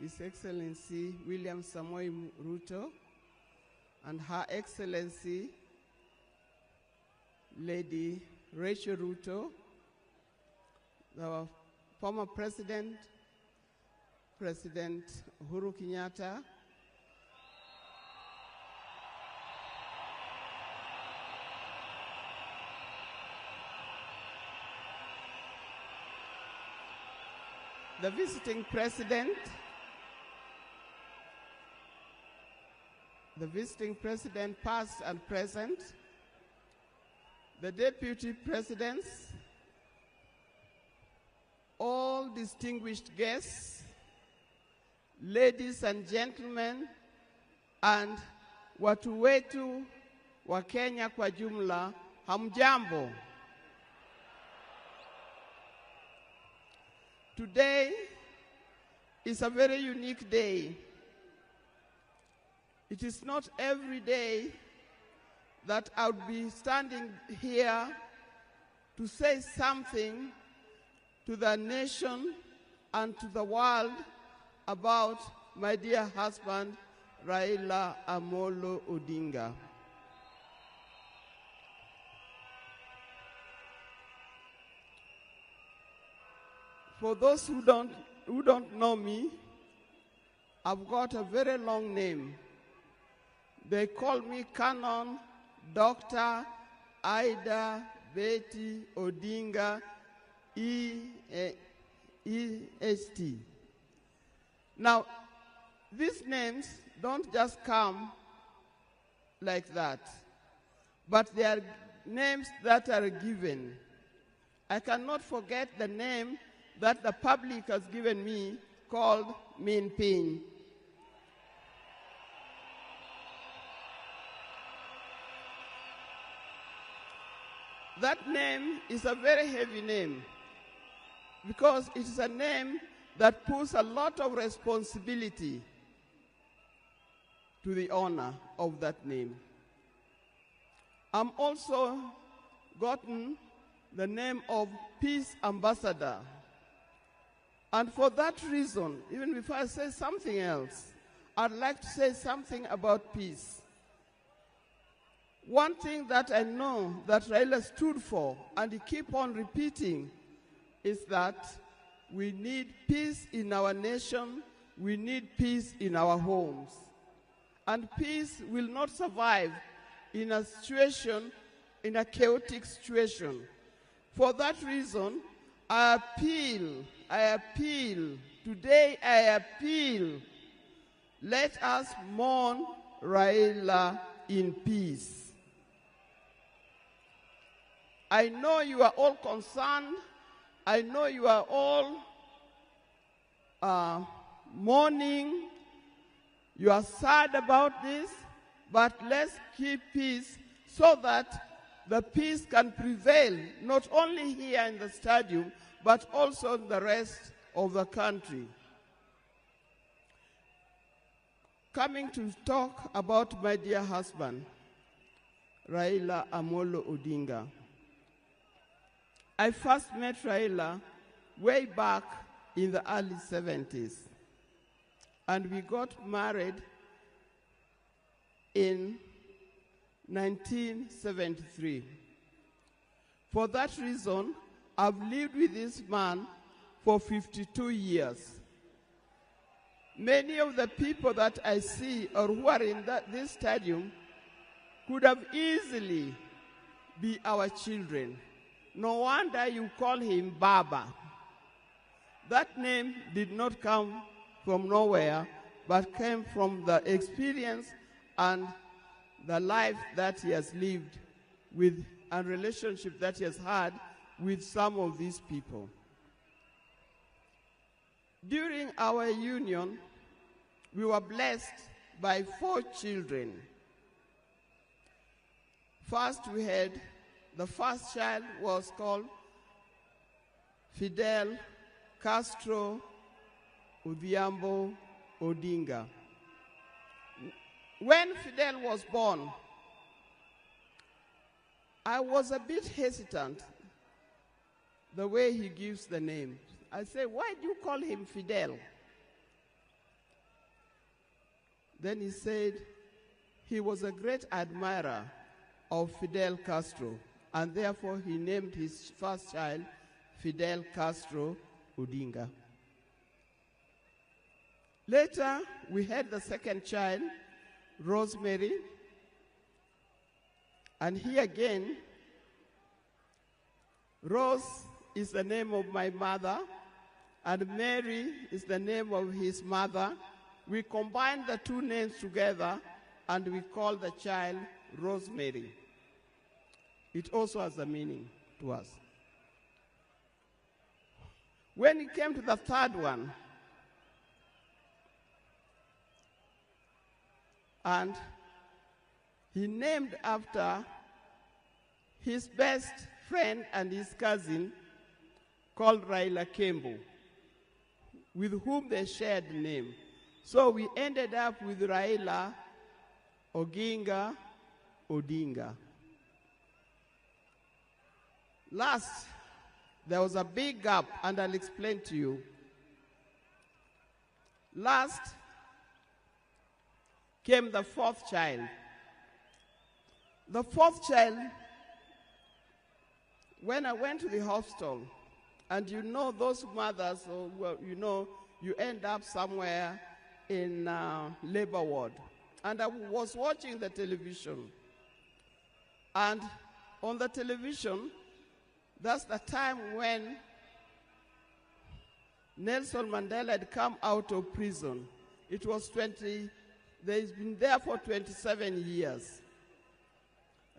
His Excellency William Samoei Ruto, and Her Excellency Lady Rachel Ruto, the former President Uhuru Kenyatta, the visiting president, past and present, the deputy presidents, all distinguished guests, ladies and gentlemen, and watu wetu wa Kenya kwa jumla, hamjambo. Today is a very unique day. It is not every day that I would be standing here to say something to the nation and to the world about my dear husband, Raila Amolo Odinga. For those who don't know me, I've got a very long name. They call me Canon Dr. Ida Betty Odinga EST. Now, these names don't just come like that, but they are names that are given. I cannot forget the name that the public has given me, called Min Ping. That name is a very heavy name because it is a name that puts a lot of responsibility to the owner of that name. I'm also gotten the name of Peace Ambassador. And for that reason, even before I say something else, I'd like to say something about peace. One thing that I know that Raila stood for, and he keep on repeating, is that we need peace in our nation, we need peace in our homes. And peace will not survive in a situation, in a chaotic situation. For that reason, I appeal, today I appeal, let us mourn Raila in peace. I know you are all concerned, I know you are all mourning, you are sad about this, but let's keep peace so that the peace can prevail, not only here in the stadium, but also in the rest of the country. Coming to talk about my dear husband, Raila Amolo Odinga. I first met Raila way back in the early 70s, and we got married in 1973. For that reason, I've lived with this man for 52 years. Many of the people that I see or who are in this stadium could have easily be our children. No wonder you call him Baba. That name did not come from nowhere, but came from the experience and the life that he has lived with and relationship that he has had with some of these people. During our union, we were blessed by 4 children. First, we had the first child was called Fidel Castro Odhiambo Odinga. When Fidel was born, I was a bit hesitant the way he gives the name. I say, why do you call him Fidel? Then he said he was a great admirer of Fidel Castro, and therefore he named his first child Fidel Castro Odinga. Later, we had the second child, Rosemary, and here again, Rose is the name of my mother, and Mary is the name of his mother. We combined the two names together, and we called the child Rosemary. It also has a meaning to us. When it came to the third one, and he named after his best friend and his cousin called Raila Kembo, with whom they shared the name. So we ended up with Raila Oginga Odinga. Last, there was a big gap, and I'll explain to you. Last came the fourth child. The fourth child, when I went to the hospital, and you know those mothers, you know, you end up somewhere in labor ward. And I was watching the television. And on the television, that's the time when Nelson Mandela had come out of prison. It was he's been there for 27 years.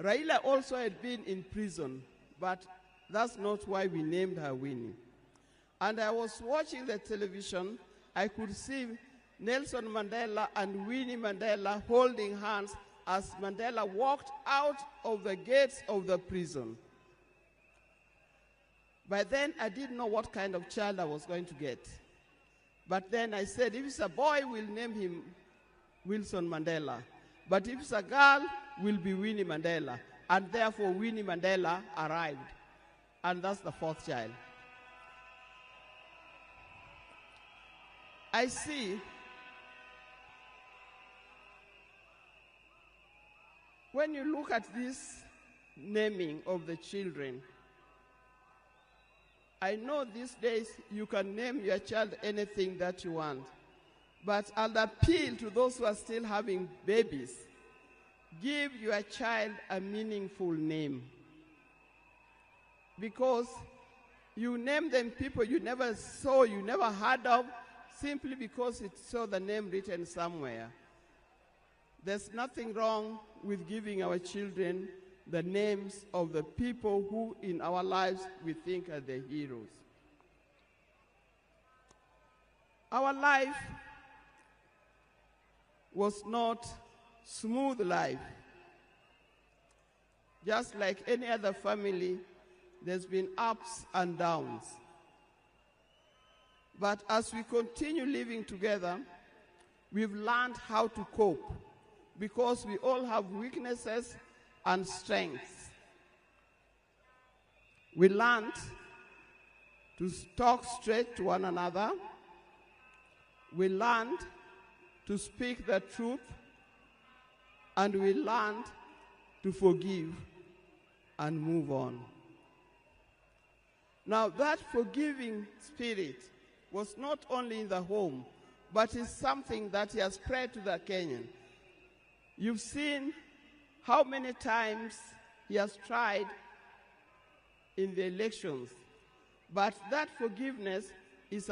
Raila also had been in prison, but that's not why we named her Winnie. And I was watching the television. I could see Nelson Mandela and Winnie Mandela holding hands as Mandela walked out of the gates of the prison. By then, I didn't know what kind of child I was going to get. But then I said, if it's a boy, we'll name him Wilson Mandela. But if it's a girl, will be Winnie Mandela. And therefore, Winnie Mandela arrived. And that's the fourth child. I see when you look at this naming of the children, I know these days you can name your child anything that you want, but I'll appeal to those who are still having babies. Give your child a meaningful name, because you name them people you never saw, you never heard of, simply because it saw the name written somewhere. There's nothing wrong with giving our children the names of the people who in our lives we think are the heroes. Our life was not smooth life. Just like any other family, there's been ups and downs. But as we continue living together, we've learned how to cope, because we all have weaknesses and strengths. We learned to talk straight to one another. We learned to speak the truth, and we learned to forgive and move on. Now, that forgiving spirit was not only in the home, but is something that has spread to the Kenyan. You've seen how many times he has tried in the elections, but that forgiveness is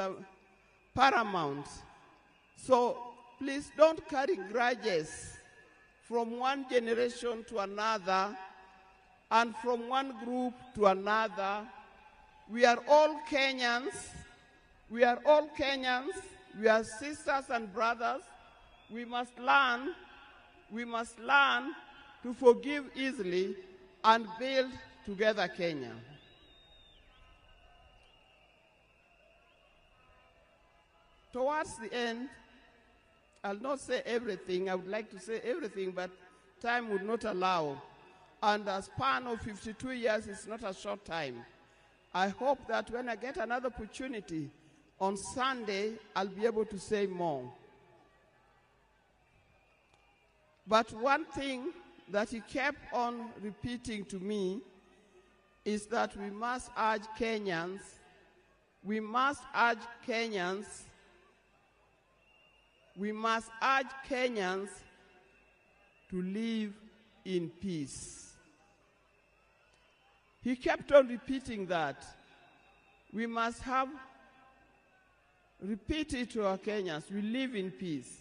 paramount. So please don't carry grudges from one generation to another and from one group to another. We are all Kenyans. We are all Kenyans. We are sisters and brothers. We must learn to forgive easily and build together Kenya. Towards the end, I'll not say everything. I would like to say everything, but time would not allow. And a span of 52 years is not a short time. I hope that when I get another opportunity on Sunday, I'll be able to say more. But one thing that he kept on repeating to me is that we must urge Kenyans to live in peace. He kept on repeating that. We must repeat it to our Kenyans. We live in peace.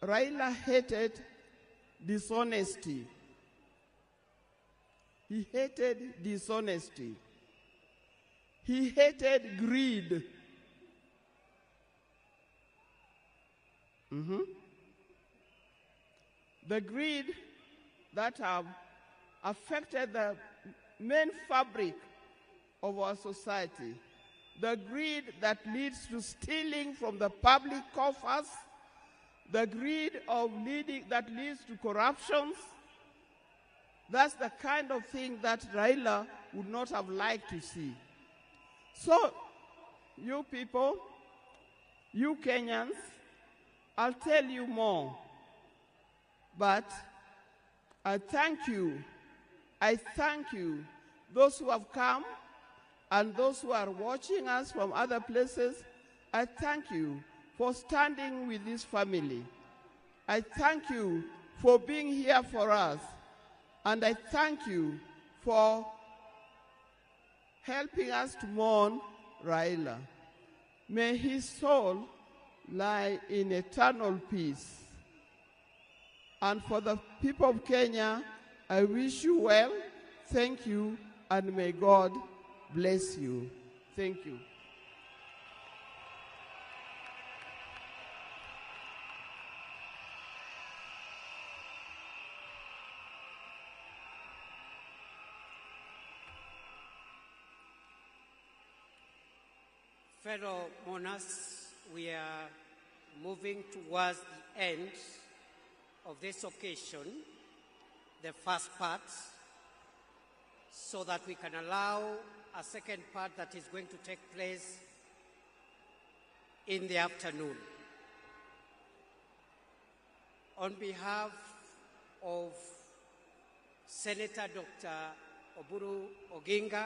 Raila hated dishonesty. He hated dishonesty. He hated greed. The greed that have affected the main fabric of our society. The greed that leads to stealing from the public coffers. The greed that leads to corruptions. That's the kind of thing that Raila would not have liked to see. So, you people, you Kenyans, I'll tell you more. But I thank you. I thank you, those who have come and those who are watching us from other places. I thank you for standing with this family. I thank you for being here for us. And I thank you for helping us to mourn Raila. May his soul lie in eternal peace. And for the people of Kenya, I wish you well, thank you, and may God bless you. Thank you. Fellow monarchs, we are moving towards the end of this occasion, the first part, so that we can allow a second part that is going to take place in the afternoon. On behalf of Senator Dr. Oburu Oginga,